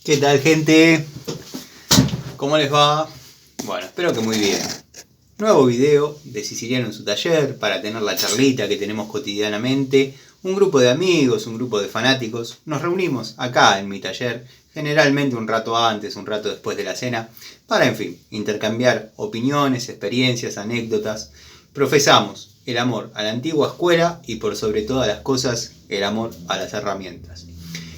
¿Qué tal, gente? ¿Cómo les va? Bueno, espero que muy bien. Nuevo video de Siciliano en su taller para tener la charlita que tenemos cotidianamente. Un grupo de amigos, un grupo de fanáticos, nos reunimos acá en mi taller, generalmente un rato antes, un rato después de la cena, para, en fin, intercambiar opiniones, experiencias, anécdotas. Profesamos el amor a la antigua escuela y, por sobre todas las cosas, el amor a las herramientas.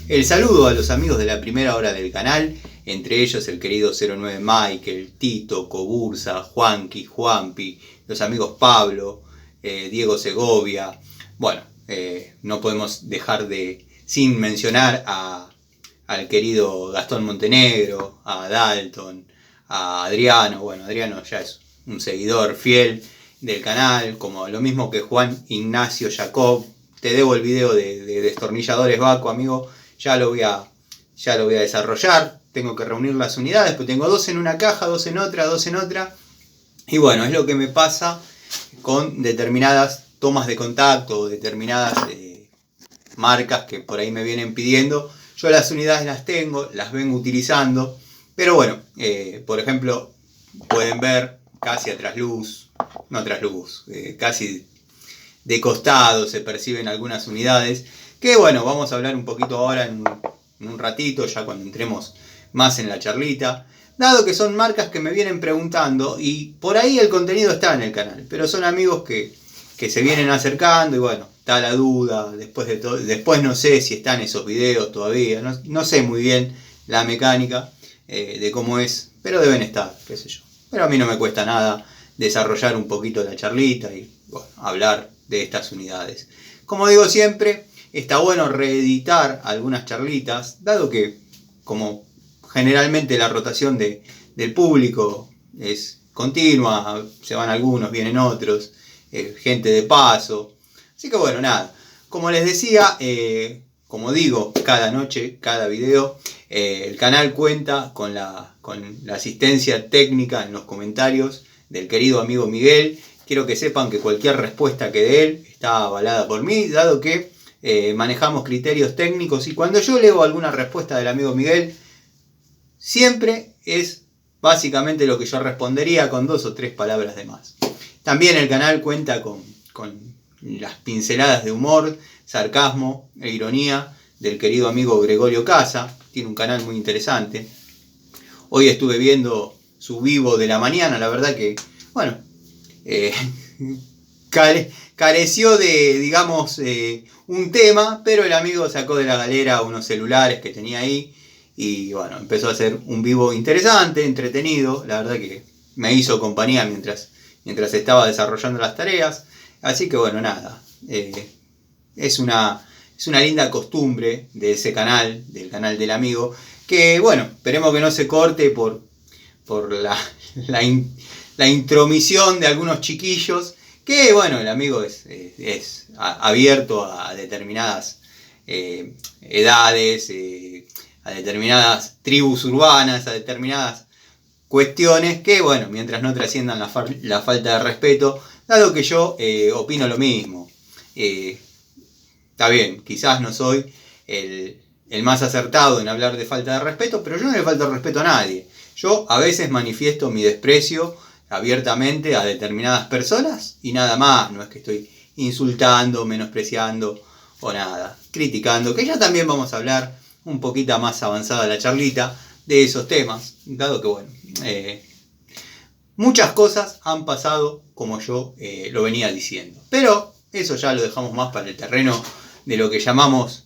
El saludo a los amigos de la primera hora del canal, entre ellos el querido 09 Michael, Tito, Cobursa, Juanqui, Juanpi, los amigos Pablo, Diego Segovia. Bueno, no podemos dejar sin mencionar al querido Gastón Montenegro, a Dalton, a Adriano. Bueno, Adriano ya es un seguidor fiel del canal, como lo mismo que Juan Ignacio Jacob. Te debo el video de destornilladores Baco, amigo. Ya lo voy a desarrollar. Tengo que reunir las unidades, pues tengo 2 en una caja, 2 en otra, 2 en otra. Y bueno, es lo que me pasa con determinadas tomas de contacto o determinadas marcas que por ahí me vienen pidiendo. Yo las unidades las tengo, las vengo utilizando. Pero bueno, por ejemplo, pueden ver casi a trasluz, no trasluz, casi de costado se perciben algunas unidades. Que bueno, vamos a hablar un poquito ahora en un ratito, ya cuando entremos más en la charlita. Dado que son marcas que me vienen preguntando y por ahí el contenido está en el canal, pero son amigos que se vienen acercando y bueno, está la duda. Después no sé si están esos videos todavía, no sé muy bien la mecánica de cómo es, pero deben estar, qué sé yo. Pero a mí no me cuesta nada desarrollar un poquito la charlita y bueno, hablar de estas unidades. Como digo siempre, está bueno reeditar algunas charlitas, dado que como generalmente la rotación del público es continua, se van algunos, vienen otros, gente de paso. Así que bueno, nada, como les decía, como digo cada noche, cada video, el canal cuenta con la asistencia técnica en los comentarios del querido amigo Miguel. Quiero que sepan que cualquier respuesta que dé él está avalada por mí, dado que manejamos criterios técnicos y cuando yo leo alguna respuesta del amigo Miguel, siempre es básicamente lo que yo respondería con 2 o 3 palabras de más. También el canal cuenta con las pinceladas de humor, sarcasmo e ironía del querido amigo Gregorio Casa. Tiene un canal muy interesante. Hoy estuve viendo su vivo de la mañana, la verdad que, bueno, careció de, digamos, un tema, pero el amigo sacó de la galera unos celulares que tenía ahí y bueno, empezó a hacer un vivo interesante, entretenido. La verdad que me hizo compañía mientras estaba desarrollando las tareas. Así que bueno, nada, es una linda costumbre de ese canal, del canal del amigo, que bueno, esperemos que no se corte por la intromisión de algunos chiquillos, que bueno, el amigo es abierto a determinadas edades, a determinadas tribus urbanas, a determinadas cuestiones que bueno, mientras no trasciendan la falta de respeto, dado que yo opino lo mismo. Está bien, quizás no soy el más acertado en hablar de falta de respeto, pero yo no le falto el respeto a nadie. Yo a veces manifiesto mi desprecio abiertamente a determinadas personas y nada más, no es que estoy insultando, menospreciando o nada, criticando, que ya también vamos a hablar un poquito más avanzada la charlita de esos temas, dado que bueno, muchas cosas han pasado como yo lo venía diciendo, pero eso ya lo dejamos más para el terreno de lo que llamamos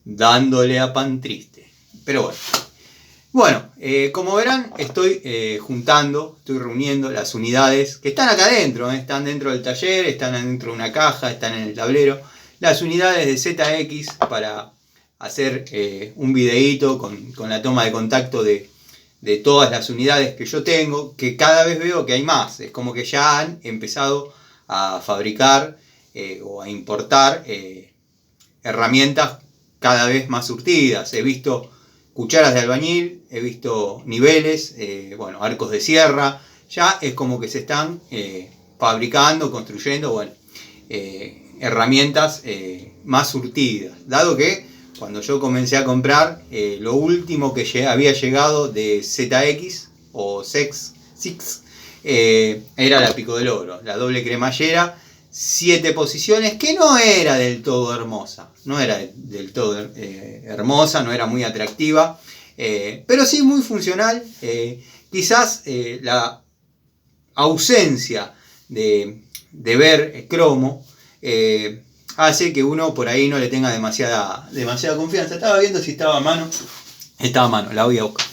dándole a pan triste. Pero bueno, como verán, estoy reuniendo las unidades que están acá adentro, están dentro del taller, están dentro de una caja, están en el tablero, las unidades de ZX para hacer un videíto con la toma de contacto de todas las unidades que yo tengo, que cada vez veo que hay más. Es como que ya han empezado a fabricar o a importar herramientas cada vez más surtidas. He visto cucharas de albañil, he visto niveles, bueno, arcos de sierra. Ya es como que se están fabricando, construyendo, bueno, herramientas más surtidas. Dado que cuando yo comencé a comprar, lo último que había llegado de ZX o Six, era la Pico del Oro, la doble cremallera, 7 posiciones, que no era del todo hermosa, no era del todo hermosa, no era muy atractiva, pero sí muy funcional. Quizás la ausencia de ver cromo hace que uno por ahí no le tenga demasiada confianza. Estaba viendo si estaba a mano. Estaba a mano, la voy a buscar.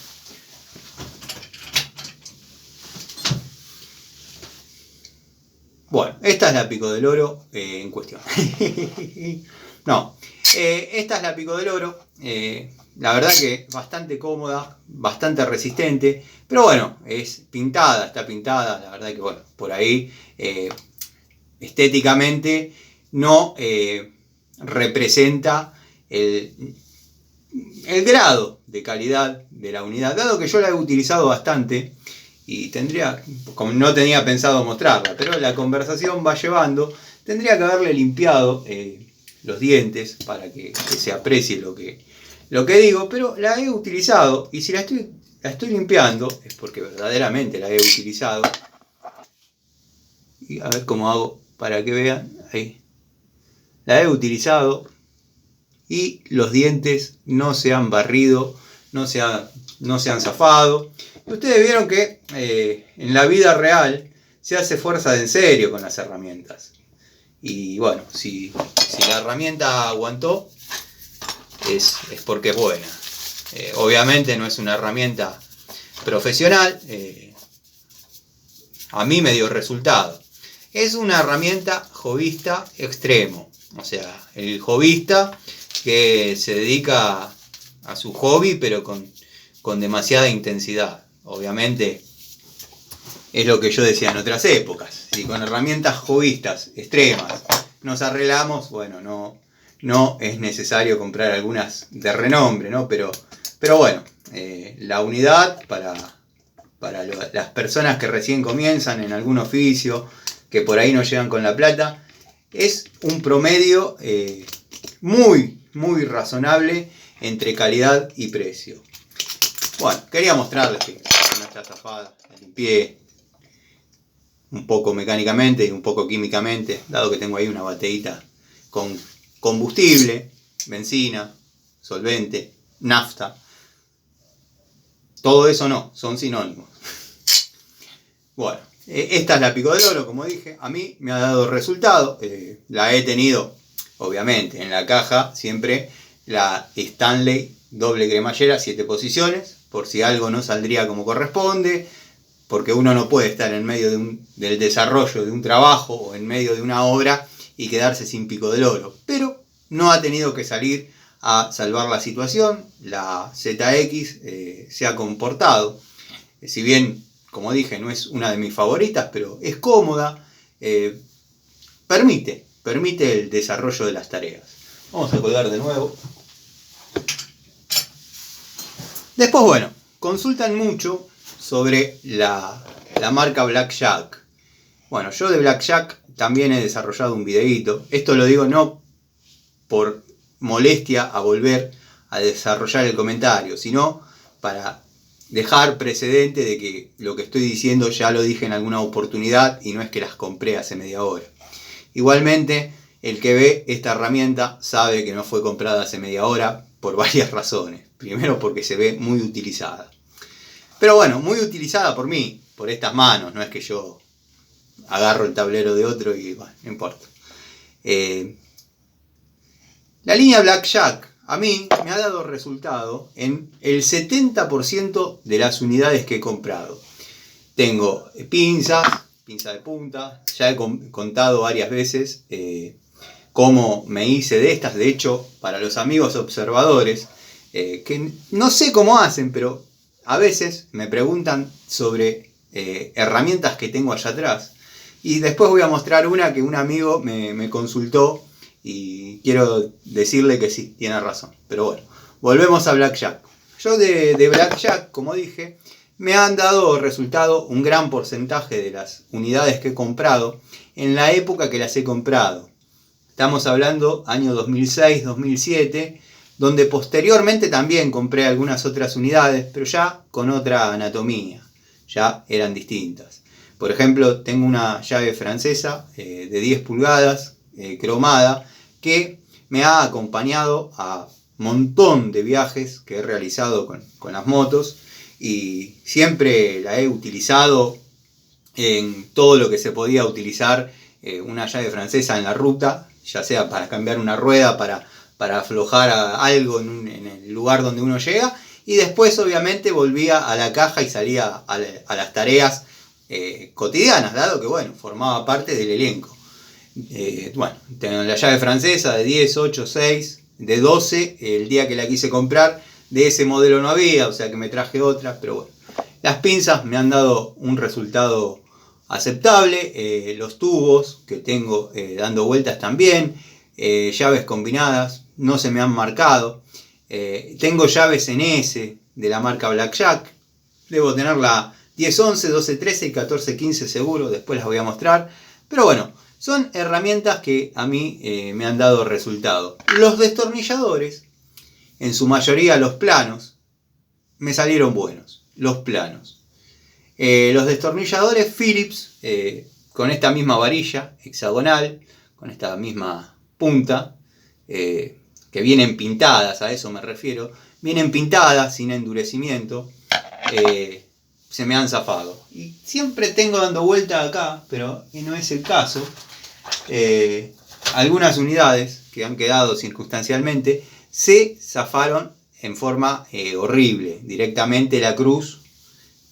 Bueno, esta es la Pico del Oro en cuestión. No, esta es la Pico del Oro. La verdad que bastante cómoda, bastante resistente. Pero bueno, es pintada, está pintada. La verdad que bueno, por ahí estéticamente no representa el grado de calidad de la unidad. Dado que yo la he utilizado bastante. Y como no tenía pensado mostrarla, pero la conversación va llevando, tendría que haberle limpiado los dientes para que se aprecie lo que digo, pero la he utilizado, y si la estoy limpiando es porque verdaderamente la he utilizado. Y a ver cómo hago para que vean, ahí. La he utilizado y los dientes no se han barrido, no se han zafado. Ustedes vieron que en la vida real se hace fuerza de en serio con las herramientas. Y bueno, si la herramienta aguantó, es porque es buena. Obviamente no es una herramienta profesional. A mí me dio resultado. Es una herramienta hobbyista extremo. O sea, el hobbyista que se dedica a su hobby, pero con demasiada intensidad. Obviamente es lo que yo decía en otras épocas. Si con herramientas hobbyistas extremas nos arreglamos, bueno, no es necesario comprar algunas de renombre, ¿no? Pero bueno, la unidad para las personas que recién comienzan en algún oficio, que por ahí no llegan con la plata, es un promedio muy, muy razonable entre calidad y precio. Bueno, quería mostrarles que no está zafada, la limpié un poco mecánicamente y un poco químicamente, dado que tengo ahí una bateíta con combustible, benzina, solvente, nafta. Todo eso no, son sinónimos. Bueno, esta es la Pico del Oro, como dije, a mí me ha dado resultado. La he tenido, obviamente, en la caja siempre la Stanley doble cremallera, 7 posiciones. Por si algo no saldría como corresponde, porque uno no puede estar en medio del desarrollo de un trabajo o en medio de una obra y quedarse sin Pico del Oro. Pero no ha tenido que salir a salvar la situación. La ZX se ha comportado, si bien, como dije, no es una de mis favoritas, pero es cómoda, permite el desarrollo de las tareas. Vamos a colgar de nuevo. Después, bueno, consultan mucho sobre la marca Blackjack. Bueno, yo de Blackjack también he desarrollado un videíto. Esto lo digo no por molestia a volver a desarrollar el comentario, sino para dejar precedente de que lo que estoy diciendo ya lo dije en alguna oportunidad y no es que las compré hace media hora. Igualmente, el que ve esta herramienta sabe que no fue comprada hace media hora por varias razones. Primero porque se ve muy utilizada. Pero bueno, muy utilizada por mí, por estas manos. No es que yo agarro el tablero de otro y bueno, no importa. La línea Blackjack a mí me ha dado resultado en el 70% de las unidades que he comprado. Tengo pinza de punta. Ya he contado varias veces cómo me hice de estas. De hecho, para los amigos observadores, que no sé cómo hacen, pero a veces me preguntan sobre herramientas que tengo allá atrás. Y después voy a mostrar una que un amigo me consultó y quiero decirle que sí, tiene razón. Pero bueno, volvemos a Blackjack. Yo de Blackjack, como dije, me han dado resultado un gran porcentaje de las unidades que he comprado en la época que las he comprado. Estamos hablando año 2006, 2007, donde posteriormente también compré algunas otras unidades, pero ya con otra anatomía, ya eran distintas. Por ejemplo, tengo una llave francesa de 10 pulgadas, cromada, que me ha acompañado a un montón de viajes que he realizado con las motos, y siempre la he utilizado en todo lo que se podía utilizar una llave francesa en la ruta, ya sea para cambiar una rueda, para aflojar algo en el lugar donde uno llega, y después obviamente volvía a la caja y salía a las tareas cotidianas, dado que bueno, formaba parte del elenco. Bueno, tengo la llave francesa de 10, 8, 6, de 12, el día que la quise comprar, de ese modelo no había, o sea que me traje otra, pero bueno. Las pinzas me han dado un resultado aceptable, los tubos que tengo dando vueltas también, llaves combinadas, no se me han marcado. Tengo llaves en S de la marca Blackjack, debo tener la 10-11, 12-13 y 14-15 seguro, después las voy a mostrar, pero bueno, son herramientas que a mí me han dado resultado. Los destornilladores, en su mayoría los planos, me salieron buenos, los planos. Los destornilladores Phillips, con esta misma varilla hexagonal, con esta misma punta, que vienen pintadas, a eso me refiero, vienen pintadas sin endurecimiento, se me han zafado. Y siempre tengo dando vuelta acá, pero no es el caso, algunas unidades que han quedado circunstancialmente se zafaron en forma horrible. Directamente la cruz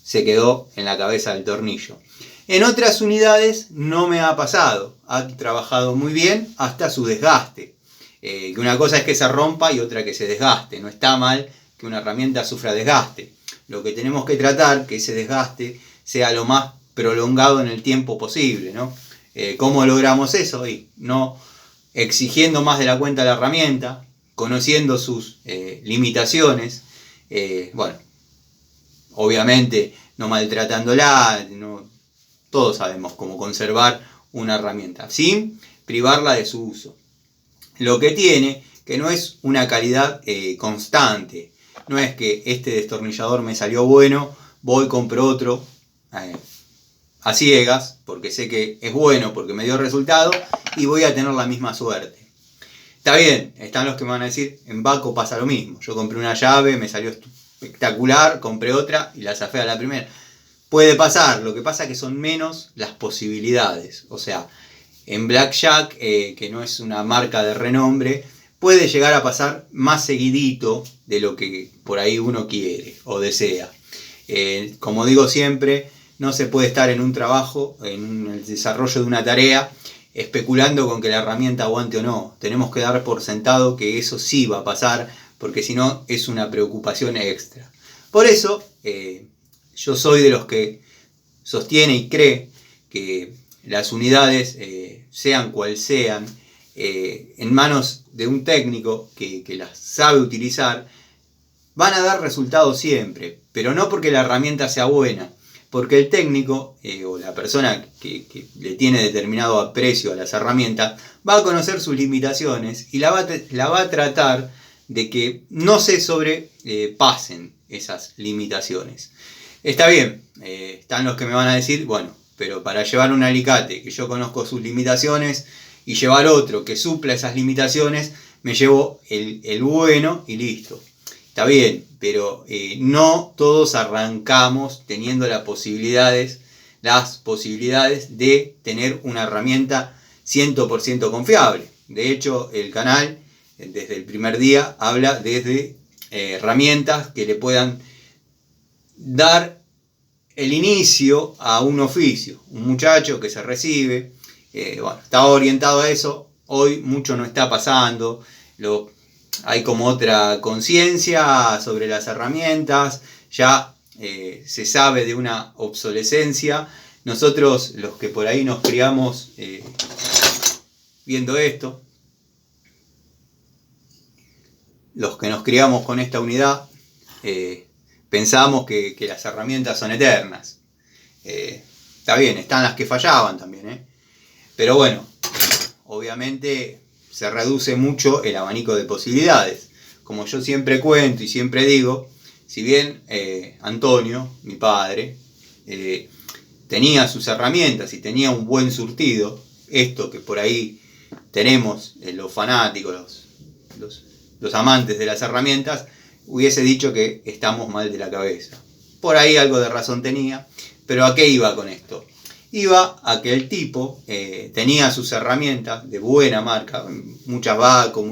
se quedó en la cabeza del tornillo. En otras unidades no me ha pasado, ha trabajado muy bien hasta su desgaste. Que una cosa es que se rompa y otra que se desgaste. No está mal que una herramienta sufra desgaste. Lo que tenemos que tratar que ese desgaste sea lo más prolongado en el tiempo posible, ¿no? ¿Cómo logramos eso? Y no exigiendo más de la cuenta a la herramienta, conociendo sus limitaciones, bueno, obviamente no maltratándola, no, todos sabemos cómo conservar una herramienta sin privarla de su uso. Lo que tiene que no es una calidad constante, no es que este destornillador me salió bueno, voy compro otro a ciegas, porque sé que es bueno, porque me dio resultado y voy a tener la misma suerte. Está bien, están los que me van a decir, en Baco pasa lo mismo, yo compré una llave, me salió espectacular, compré otra y la zafé a la primera. Puede pasar, lo que pasa es que son menos las posibilidades, o sea, en Blackjack, que no es una marca de renombre, puede llegar a pasar más seguidito de lo que por ahí uno quiere o desea. Como digo siempre, no se puede estar en un trabajo, en el desarrollo de una tarea, especulando con que la herramienta aguante o no. Tenemos que dar por sentado que eso sí va a pasar, porque si no es una preocupación extra. Por eso, yo soy de los que sostiene y cree que las unidades, sean cual sean, en manos de un técnico que las sabe utilizar, van a dar resultados siempre, pero no porque la herramienta sea buena, porque el técnico o la persona que le tiene determinado aprecio a las herramientas va a conocer sus limitaciones y la va a tratar de que no se sobrepasen esas limitaciones. Está bien, están los que me van a decir, bueno, pero para llevar un alicate que yo conozco sus limitaciones y llevar otro que supla esas limitaciones, me llevo el bueno y listo. Está bien, pero no todos arrancamos teniendo las posibilidades de tener una herramienta 100% confiable. De hecho, el canal, desde el primer día, habla desde herramientas que le puedan dar el inicio a un oficio. Un muchacho que se recibe, bueno, estaba orientado a eso, hoy mucho no está pasando, hay como otra conciencia sobre las herramientas, ya se sabe de una obsolescencia. Nosotros, los que por ahí nos criamos viendo esto, los que nos criamos con esta unidad, pensamos que las herramientas son eternas. Está bien, están las que fallaban también, pero bueno, obviamente se reduce mucho el abanico de posibilidades. como yo siempre cuento y siempre digo, si bien Antonio, mi padre, tenía sus herramientas y tenía un buen surtido, esto que por ahí tenemos los fanáticos, los amantes de las herramientas, hubiese dicho que estamos mal de la cabeza. Por ahí algo de razón tenía, pero ¿a qué iba con esto? Iba a que el tipo tenía sus herramientas de buena marca, muchas Bahco,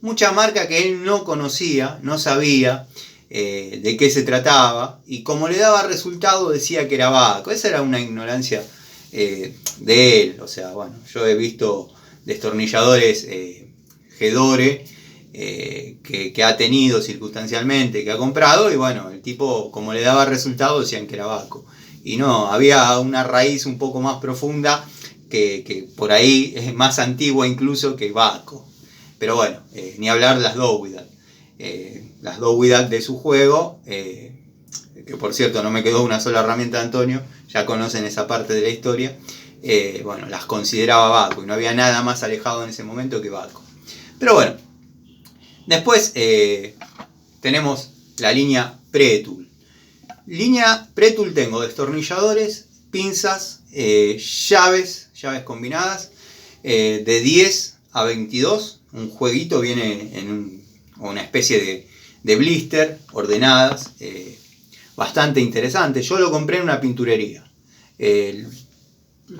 mucha marca que él no conocía, no sabía de qué se trataba, y como le daba resultado decía que era Bahco. Esa era una ignorancia de él. O sea, bueno, yo he visto destornilladores Gedore que ha tenido circunstancialmente, que ha comprado, y bueno, el tipo, como le daba resultado, decían que era Bahco. Y no, había una raíz un poco más profunda que por ahí es más antigua incluso que Bahco. Pero bueno, ni hablar de las Dowidat. Las Dowidat de su juego, que por cierto no me quedó una sola herramienta de Antonio, ya conocen esa parte de la historia, bueno, las consideraba Bahco y no había nada más alejado en ese momento que Bahco. Pero bueno, después tenemos la línea Pre-Tool. Línea Pre-Tool tengo destornilladores, pinzas, llaves combinadas, de 10 a 22. Un jueguito viene en una especie de blister, ordenadas, bastante interesante. Yo lo compré en una pinturería.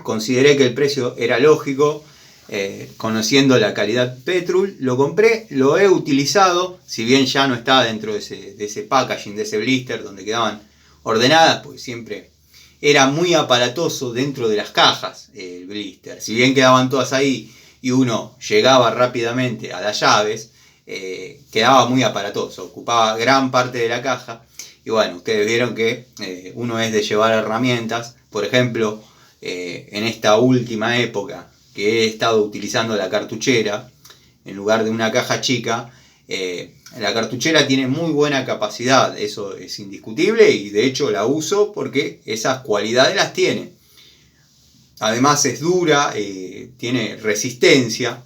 Consideré que el precio era lógico, conociendo la calidad Pre-Tool, lo compré, lo he utilizado, si bien ya no está dentro de ese packaging, de ese blister donde quedaban ordenadas, porque siempre era muy aparatoso dentro de las cajas el blister. Si bien quedaban todas ahí y uno llegaba rápidamente a las llaves, quedaba muy aparatoso, ocupaba gran parte de la caja. Y bueno, ustedes vieron que uno es de llevar herramientas. Por ejemplo, en esta última época que he estado utilizando la cartuchera en lugar de una caja chica, la cartuchera tiene muy buena capacidad, eso es indiscutible, y de hecho la uso porque esas cualidades las tiene. Además es dura, tiene resistencia.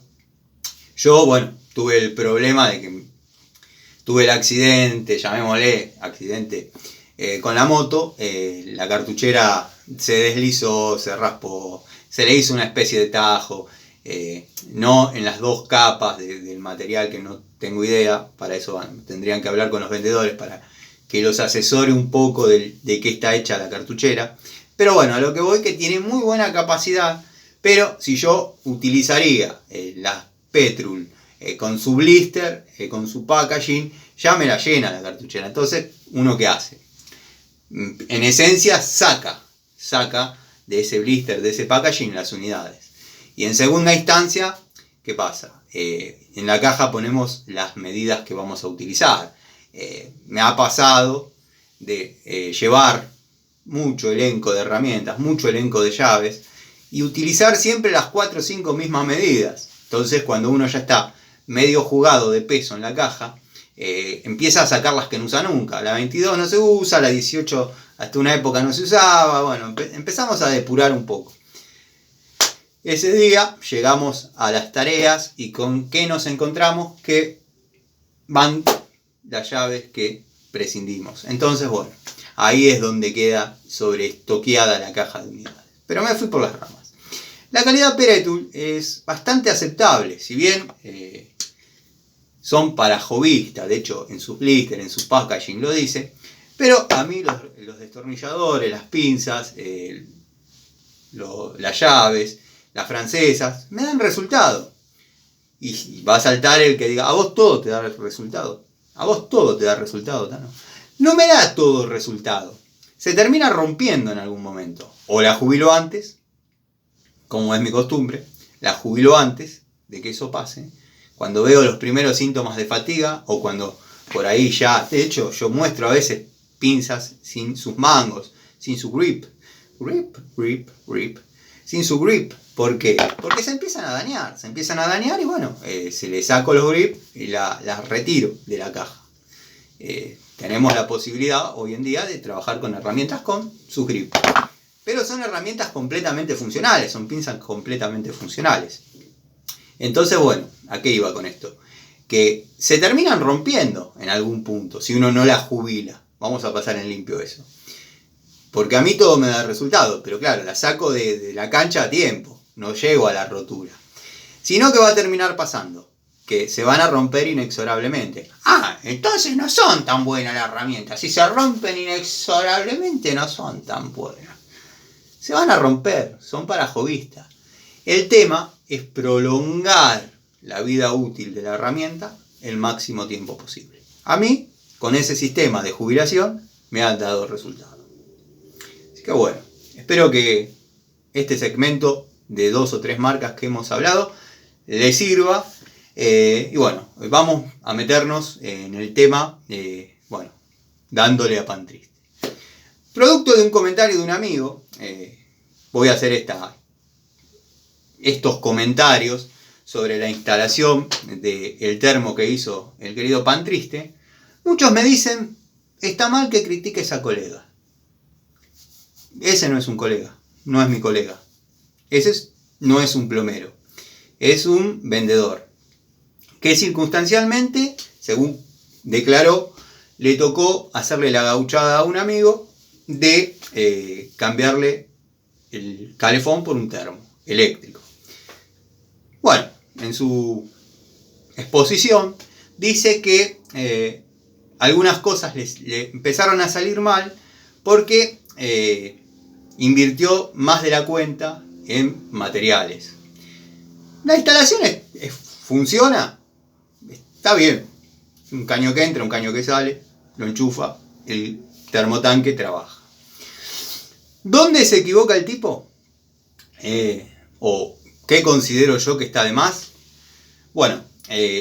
Yo, bueno, tuve el problema de que tuve el accidente, llamémosle accidente, con la moto. La cartuchera se deslizó, se raspó, se le hizo una especie de tajo. No en las dos capas del material, que no tengo idea, para eso tendrían que hablar con los vendedores para que los asesore un poco de qué está hecha la cartuchera. Pero bueno, a lo que voy, que tiene muy buena capacidad, pero si yo utilizaría las Pre-Tool con su blister, con su packaging, ya me la llena la cartuchera. Entonces, ¿uno qué hace? En esencia saca de ese blister, de ese packaging, las unidades. Y en segunda instancia, ¿qué pasa? En la caja ponemos las medidas que vamos a utilizar. Me ha pasado de llevar mucho elenco de herramientas, mucho elenco de llaves, y utilizar siempre las 4 o 5 mismas medidas. Entonces, cuando uno ya está medio jugado de peso en la caja, empieza a sacar las que no usa nunca. La 22 no se usa, la 18 hasta una época no se usaba. Bueno, empezamos a depurar un poco. Ese día llegamos a las tareas y ¿con qué nos encontramos? Que van las llaves que prescindimos. Entonces, bueno, ahí es donde queda sobreestoqueada la caja de unidades. Pero me fui por las ramas. La calidad Pre-Tool es bastante aceptable, si bien son para hobbyistas, de hecho en sus blisters, en sus packaging lo dice, pero a mí los destornilladores, las pinzas, las llaves, las francesas, me dan resultado. Y va a saltar el que diga, a vos todo te da resultado. A vos todo te da resultado, Tano. No me da todo resultado. Se termina rompiendo en algún momento. O la jubilo antes, como es mi costumbre, la jubilo antes de que eso pase. Cuando veo los primeros síntomas de fatiga, o cuando por ahí ya, de hecho, yo muestro a veces pinzas sin sus mangos, sin su grip. Grip. Sin su grip. ¿Por qué? Porque se empiezan a dañar y bueno, se le saco los grips y las retiro de la caja. Tenemos la posibilidad hoy en día de trabajar con herramientas con su grip. Pero son herramientas completamente funcionales, son pinzas completamente funcionales. Entonces, bueno, ¿a qué iba con esto? que se terminan rompiendo en algún punto, si uno no la jubila. Vamos a pasar en limpio eso. Porque a mí todo me da resultado, pero claro, la saco de la cancha a tiempo, no llego a la rotura. Sino que va a terminar pasando, que se van a romper inexorablemente. Ah, entonces no son tan buenas las herramientas. Si se rompen inexorablemente no son tan buenas. Se van a romper, son para hobbyistas. El tema es prolongar la vida útil de la herramienta el máximo tiempo posible. A mí, con ese sistema de jubilación, me han dado resultados. Así que bueno, espero que este segmento de 2 o 3 marcas que hemos hablado les sirva. Y bueno, vamos a meternos en el tema, dándole a pan triste. Producto de un comentario de un amigo, voy a hacer estos comentarios sobre la instalación del termo que hizo el querido Pan Triste. Muchos me dicen, está mal que critiques a colega. Ese no es un colega, no es mi colega. No es un plomero, es un vendedor. Que circunstancialmente, según declaró, le tocó hacerle la gauchada a un amigo de cambiarle el calefón por un termo eléctrico. Bueno, en su exposición dice que algunas cosas le empezaron a salir mal porque invirtió más de la cuenta en materiales. La instalación funciona, está bien. Un caño que entra, un caño que sale, lo enchufa, el termotanque trabaja. ¿Dónde se equivoca el tipo? ¿O qué considero yo que está de más? Bueno,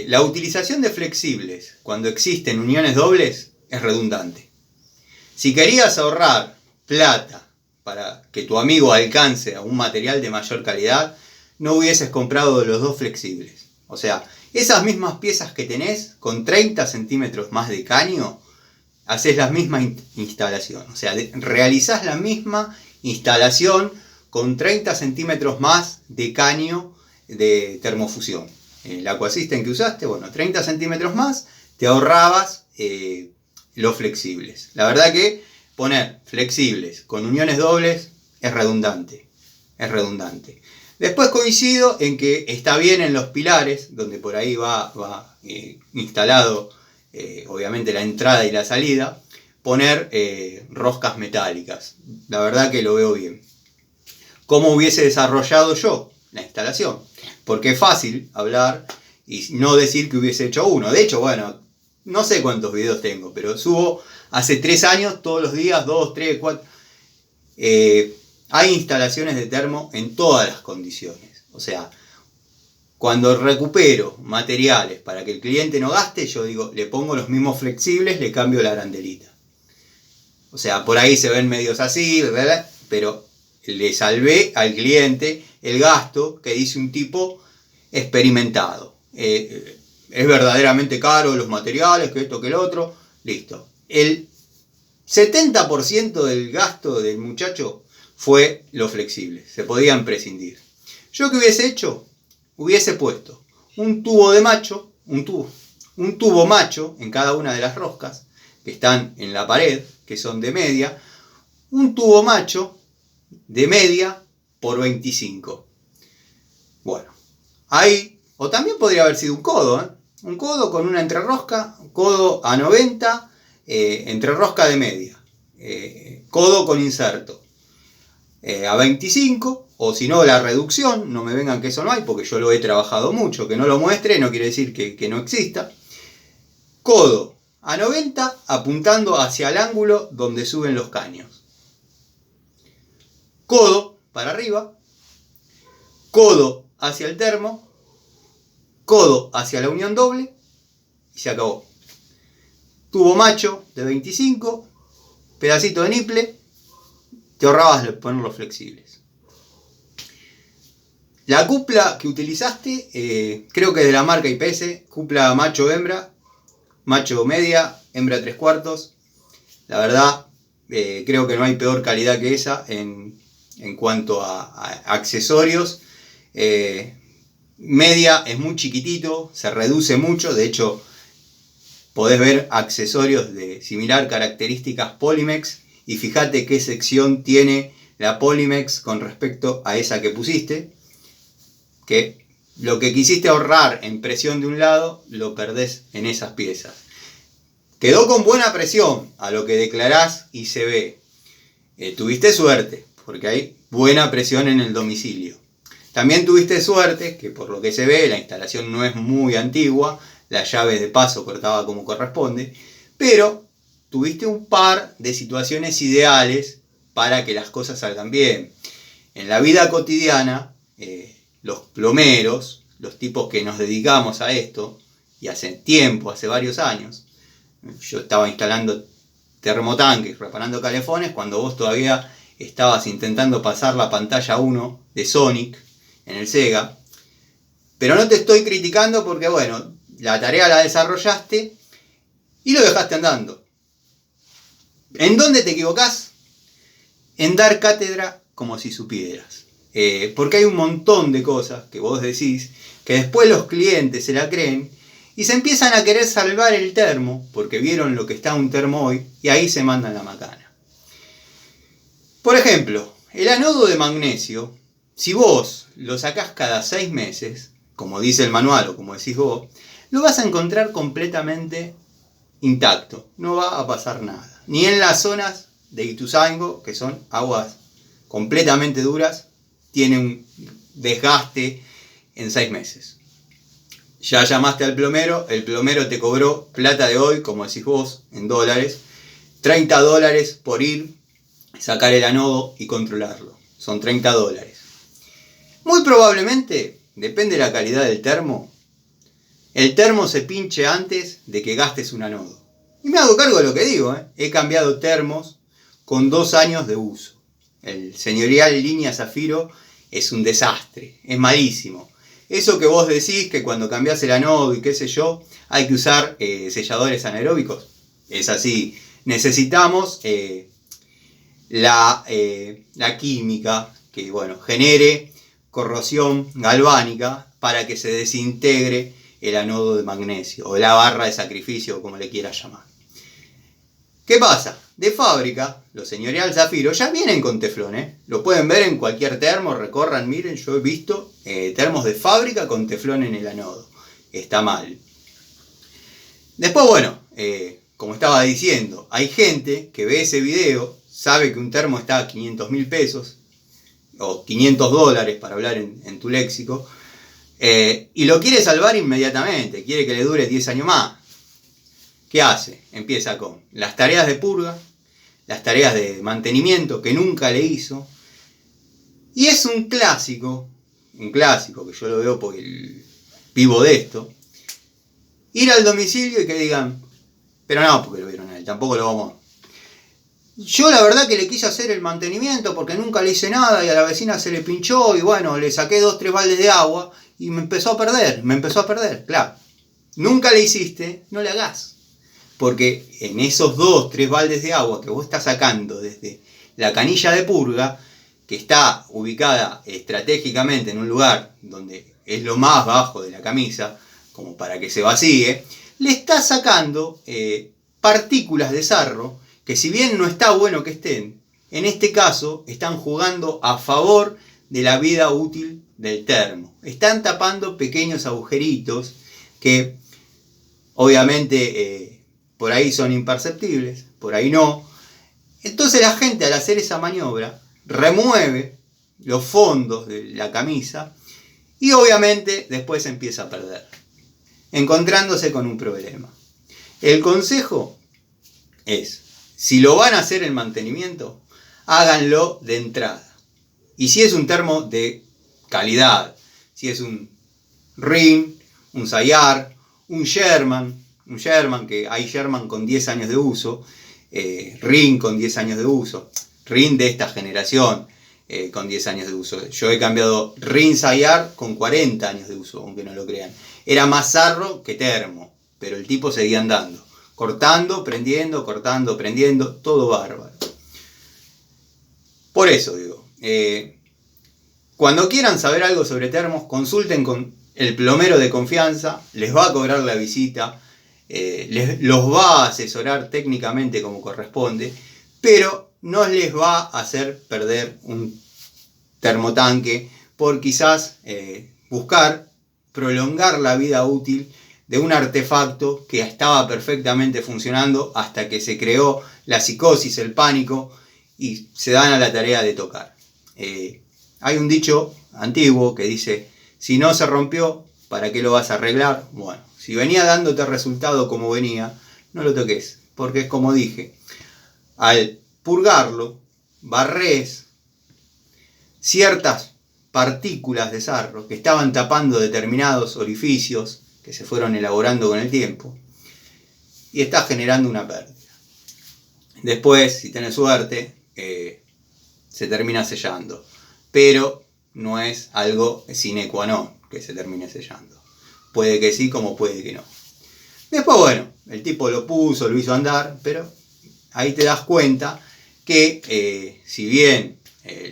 la utilización de flexibles cuando existen uniones dobles es redundante. Si querías ahorrar plata para que tu amigo alcance a un material de mayor calidad, no hubieses comprado los 2 flexibles. O sea, esas mismas piezas que tenés, con 30 centímetros más de caño, haces la misma instalación. O sea, realizás la misma instalación con 30 centímetros más de caño de termofusión. El Aquasystem que usaste, 30 centímetros más, te ahorrabas los flexibles. La verdad que poner flexibles con uniones dobles es redundante. Después coincido en que está bien en los pilares, donde por ahí va instalado obviamente la entrada y la salida, poner roscas metálicas. La verdad que lo veo bien. ¿Cómo hubiese desarrollado yo la instalación? Porque es fácil hablar y no decir que hubiese hecho uno. De hecho, no sé cuántos videos tengo, pero subo hace 3 años, todos los días, 2, 3, 4. Hay instalaciones de termo en todas las condiciones. O sea, cuando recupero materiales para que el cliente no gaste, yo digo, le pongo los mismos flexibles, le cambio la arandelita. O sea, por ahí se ven medios así, ¿verdad? Pero le salvé al cliente el gasto que dice un tipo experimentado. Es verdaderamente caro los materiales, que esto, que el otro. Listo. El 70% del gasto del muchacho fue lo flexible. Se podían prescindir. ¿Yo qué hubiese hecho? Hubiese puesto un tubo de macho, un tubo macho en cada una de las roscas que están en la pared, que son de media, un tubo macho de media por 25. Bueno, ahí, o también podría haber sido un codo, un codo con una entrerrosca, codo a 90, entrerrosca de media, codo con inserto a 25, o si no la reducción, no me vengan que eso no hay, porque yo lo he trabajado mucho, que no lo muestre no quiere decir que no exista. Codo a 90 apuntando hacia el ángulo donde suben los caños. Codo para arriba, codo hacia el termo, codo hacia la unión doble y se acabó. Tubo macho de 25, pedacito de niple, te ahorrabas de poner los flexibles. La cupla que utilizaste, creo que es de la marca IPS, cupla macho-hembra, macho media, hembra 3/4. La verdad, creo que no hay peor calidad que esa en cuanto a accesorios. Media es muy chiquitito, se reduce mucho, de hecho podés ver accesorios de similar características Polymex y fíjate qué sección tiene la Polymex con respecto a esa que pusiste, que lo que quisiste ahorrar en presión de un lado lo perdés en esas piezas. Quedó con buena presión a lo que declarás y se ve. Tuviste suerte, porque hay buena presión en el domicilio. También tuviste suerte, que por lo que se ve, la instalación no es muy antigua, la llave de paso cortaba como corresponde, pero tuviste un par de situaciones ideales para que las cosas salgan bien. En la vida cotidiana, los plomeros, los tipos que nos dedicamos a esto, y hace tiempo, hace varios años, yo estaba instalando termotanques, reparando calefones, cuando vos todavía estabas intentando pasar la pantalla 1 de Sonic en el Sega. Pero no te estoy criticando porque, bueno, la tarea la desarrollaste y lo dejaste andando. ¿En dónde te equivocás? En dar cátedra como si supieras. Porque hay un montón de cosas que vos decís que después los clientes se la creen y se empiezan a querer salvar el termo porque vieron lo que está un termo hoy y ahí se mandan la macana. Por ejemplo, el anodo de magnesio, si vos lo sacás cada 6 meses, como dice el manual o como decís vos, lo vas a encontrar completamente intacto, no va a pasar nada. Ni en las zonas de Ituzaingó, que son aguas completamente duras, tiene un desgaste en 6 meses. Ya llamaste al plomero, el plomero te cobró plata de hoy, como decís vos, en dólares, $30 por ir, sacar el anodo y controlarlo. Son $30. Muy probablemente, depende de la calidad del termo, el termo se pinche antes de que gastes un anodo. Y me hago cargo de lo que digo, he cambiado termos con 2 años de uso. El señorial línea Zafiro es un desastre, es malísimo. Eso que vos decís que cuando cambiás el anodo y qué sé yo, hay que usar selladores anaeróbicos, es así. Necesitamos la química que, bueno, genere corrosión galvánica para que se desintegre el anodo de magnesio o la barra de sacrificio, como le quieras llamar. ¿Qué pasa? De fábrica, los señorial Zafiro ya vienen con teflón, Lo pueden ver en cualquier termo, recorran, miren, yo he visto termos de fábrica con teflón en el anodo. Está mal. Después, bueno, como estaba diciendo, hay gente que ve ese video, sabe que un termo está a 500.000 pesos, o $500 para hablar en tu léxico, y lo quiere salvar inmediatamente, quiere que le dure 10 años más. ¿Qué hace? Empieza con las tareas de purga, las tareas de mantenimiento que nunca le hizo, y es un clásico que yo lo veo porque vivo de esto, ir al domicilio y que digan, pero no, porque lo vieron a él, tampoco lo vamos a... Yo la verdad que le quise hacer el mantenimiento porque nunca le hice nada y a la vecina se le pinchó y bueno, le saqué 2-3 baldes de agua y me empezó a perder, claro. Nunca le hiciste, no le hagas. Porque en esos 2-3 baldes de agua que vos estás sacando desde la canilla de purga, que está ubicada estratégicamente en un lugar donde es lo más bajo de la camisa, como para que se vacíe, le estás sacando partículas de sarro que si bien no está bueno que estén, en este caso están jugando a favor de la vida útil del termo. Están tapando pequeños agujeritos que obviamente por ahí son imperceptibles, por ahí no. Entonces la gente al hacer esa maniobra remueve los fondos de la camisa y obviamente después empieza a perder, encontrándose con un problema. El consejo es, si lo van a hacer el mantenimiento, háganlo de entrada. Y si es un termo de calidad, si es un Ring, un Sayar, un Sherman, que hay Sherman con 10 años de uso, Ring con 10 años de uso, Ring de esta generación con 10 años de uso. Yo he cambiado Ring Sayar con 40 años de uso, aunque no lo crean. Era más sarro que termo, pero el tipo seguía andando. Cortando, prendiendo, todo bárbaro. Por eso digo, cuando quieran saber algo sobre termos, consulten con el plomero de confianza, les va a cobrar la visita, los va a asesorar técnicamente como corresponde, pero no les va a hacer perder un termotanque por quizás buscar prolongar la vida útil de un artefacto que estaba perfectamente funcionando hasta que se creó la psicosis, el pánico, y se dan a la tarea de tocar. Hay un dicho antiguo que dice, si no se rompió, ¿para qué lo vas a arreglar? Bueno, si venía dándote resultado como venía, no lo toques, porque es como dije, al purgarlo, barrés ciertas partículas de sarro que estaban tapando determinados orificios que se fueron elaborando con el tiempo y estás generando una pérdida. Después, si tenés suerte, se termina sellando, pero no es algo sine qua non que se termine sellando. Puede que sí, como puede que no. Después, bueno, el tipo lo puso, lo hizo andar, pero ahí te das cuenta que si bien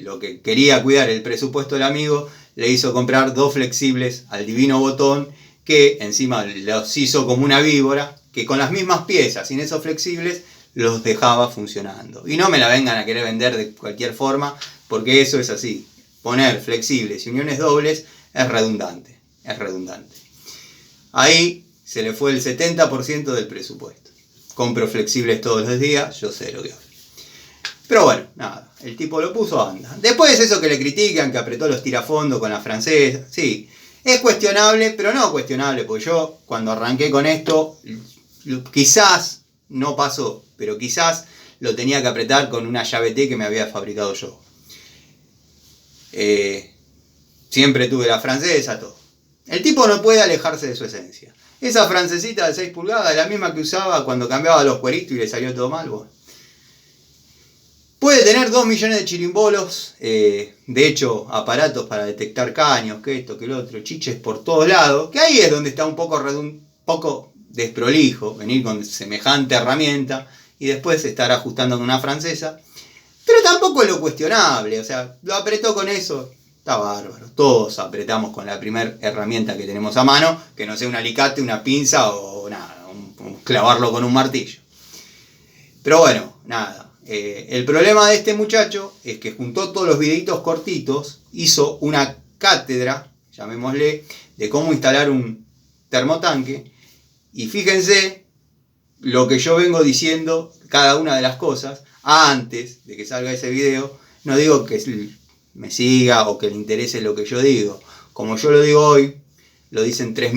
lo que quería cuidar el presupuesto del amigo, le hizo comprar 2 flexibles al divino botón, que encima los hizo como una víbora, que con las mismas piezas, sin esos flexibles, los dejaba funcionando. Y no me la vengan a querer vender de cualquier forma, porque eso es así. Poner flexibles y uniones dobles es redundante. Ahí se le fue el 70% del presupuesto. Compro flexibles todos los días, yo sé lo que hago. Pero bueno, nada, el tipo lo puso, anda. Después eso que le critican, que apretó los tirafondos con la francesa, sí, es cuestionable, pero no cuestionable, porque yo cuando arranqué con esto, quizás no pasó, pero quizás lo tenía que apretar con una llave T que me había fabricado yo. Siempre tuve la francesa, todo. El tipo no puede alejarse de su esencia. Esa francesita de 6 pulgadas, la misma que usaba cuando cambiaba los cueritos y le salió todo mal, bueno. Puede tener 2 millones de chirimbolos, de hecho aparatos para detectar caños, que esto, que lo otro, chiches por todos lados, que ahí es donde está un poco desprolijo venir con semejante herramienta y después estar ajustando con una francesa, pero tampoco es lo cuestionable, o sea, lo apretó con eso, está bárbaro, todos apretamos con la primera herramienta que tenemos a mano, que no sea un alicate, una pinza o nada, clavarlo con un martillo. Pero bueno, nada. El problema de este muchacho es que juntó todos los videitos cortitos, hizo una cátedra, llamémosle, de cómo instalar un termotanque, y fíjense lo que yo vengo diciendo, cada una de las cosas, antes de que salga ese video. No digo que me siga o que le interese lo que yo digo, como yo lo digo hoy, lo dicen 3